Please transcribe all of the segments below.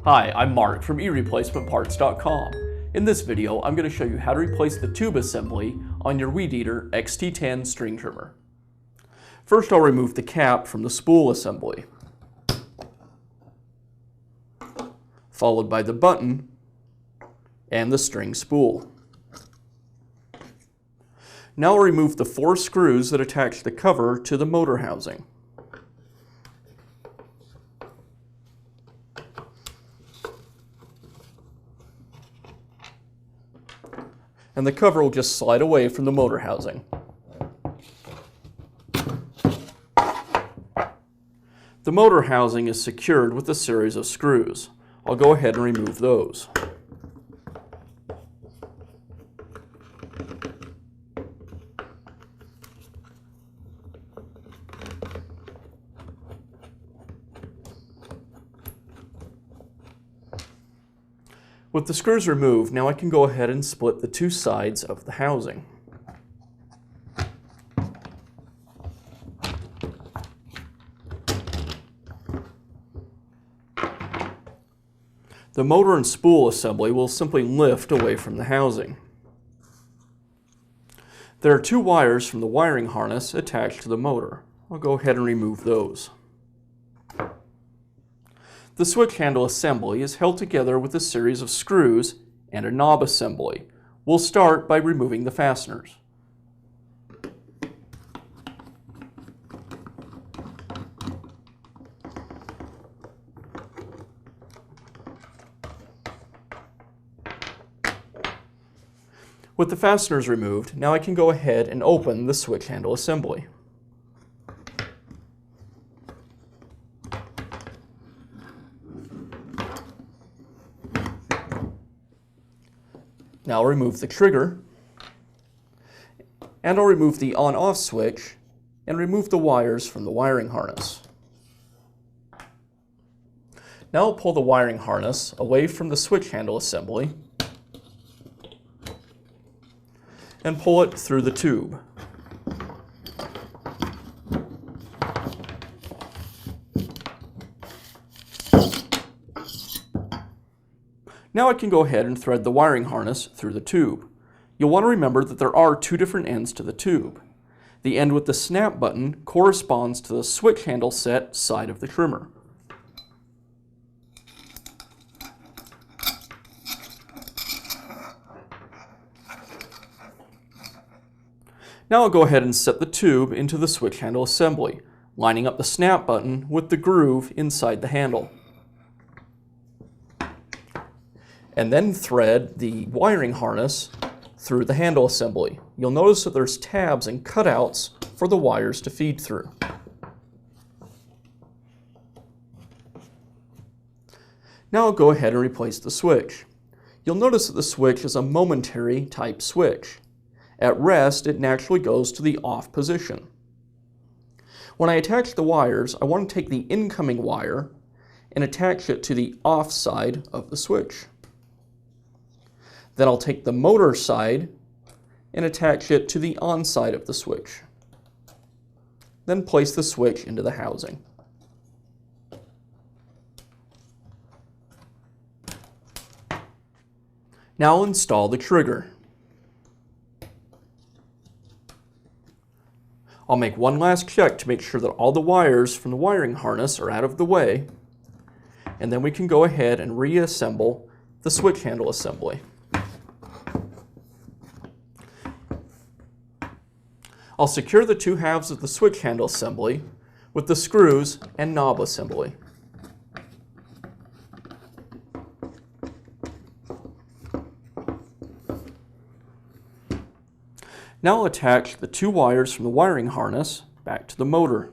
Hi, I'm Mark from eReplacementParts.com. In this video, I'm going to show you how to replace the tube assembly on your Weed Eater XT10 string trimmer. First, I'll remove the cap from the spool assembly, followed by the button and the string spool. Now I'll remove the 4 screws that attach the cover to the motor housing. And the cover will just slide away from the motor housing. The motor housing is secured with a series of screws. I'll go ahead and remove those. With the screws removed, now I can go ahead and split the 2 sides of the housing. The motor and spool assembly will simply lift away from the housing. There are 2 wires from the wiring harness attached to the motor. I'll go ahead and remove those. The switch handle assembly is held together with a series of screws and a knob assembly. We'll start by removing the fasteners. With the fasteners removed, now I can go ahead and open the switch handle assembly. Now I'll remove the trigger, and I'll remove the on-off switch and remove the wires from the wiring harness. Now I'll pull the wiring harness away from the switch handle assembly and pull it through the tube. Now I can go ahead and thread the wiring harness through the tube. You'll want to remember that there are 2 different ends to the tube. The end with the snap button corresponds to the switch handle set side of the trimmer. Now I'll go ahead and set the tube into the switch handle assembly, lining up the snap button with the groove inside the handle. And then thread the wiring harness through the handle assembly. You'll notice that there's tabs and cutouts for the wires to feed through. Now I'll go ahead and replace the switch. You'll notice that the switch is a momentary type switch. At rest, it naturally goes to the off position. When I attach the wires, I want to take the incoming wire and attach it to the off side of the switch. Then I'll take the motor side and attach it to the on side of the switch. Then place the switch into the housing. Now I'll install the trigger. I'll make one last check to make sure that all the wires from the wiring harness are out of the way, and then we can go ahead and reassemble the switch handle assembly. I'll secure the 2 halves of the switch handle assembly with the screws and knob assembly. Now I'll attach the 2 wires from the wiring harness back to the motor.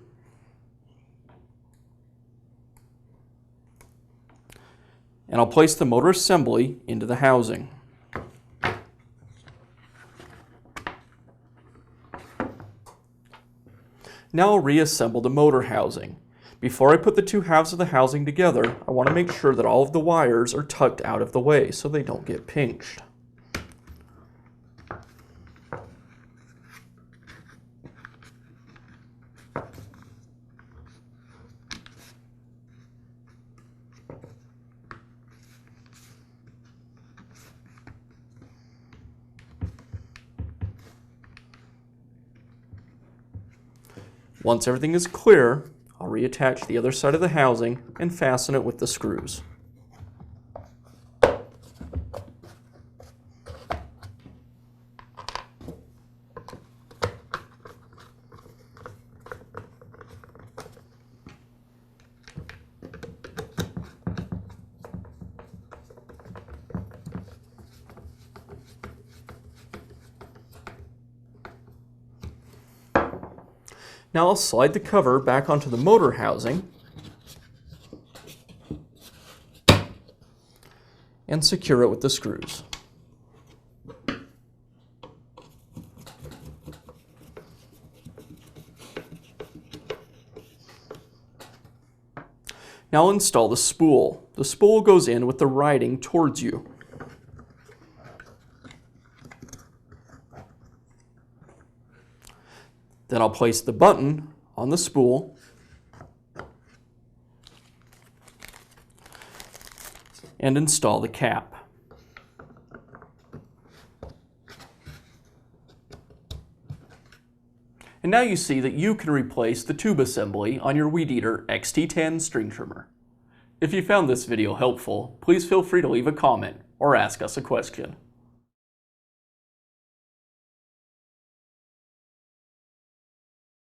And I'll place the motor assembly into the housing. Now I'll reassemble the motor housing. Before I put the 2 halves of the housing together, I want to make sure that all of the wires are tucked out of the way so they don't get pinched. Once everything is clear, I'll reattach the other side of the housing and fasten it with the screws. Now I'll slide the cover back onto the motor housing and secure it with the screws. Now I'll install the spool. The spool goes in with the riding towards you. Then I'll place the button on the spool and install the cap. And now you see that you can replace the tube assembly on your Weed Eater XT10 string trimmer. If you found this video helpful, please feel free to leave a comment or ask us a question.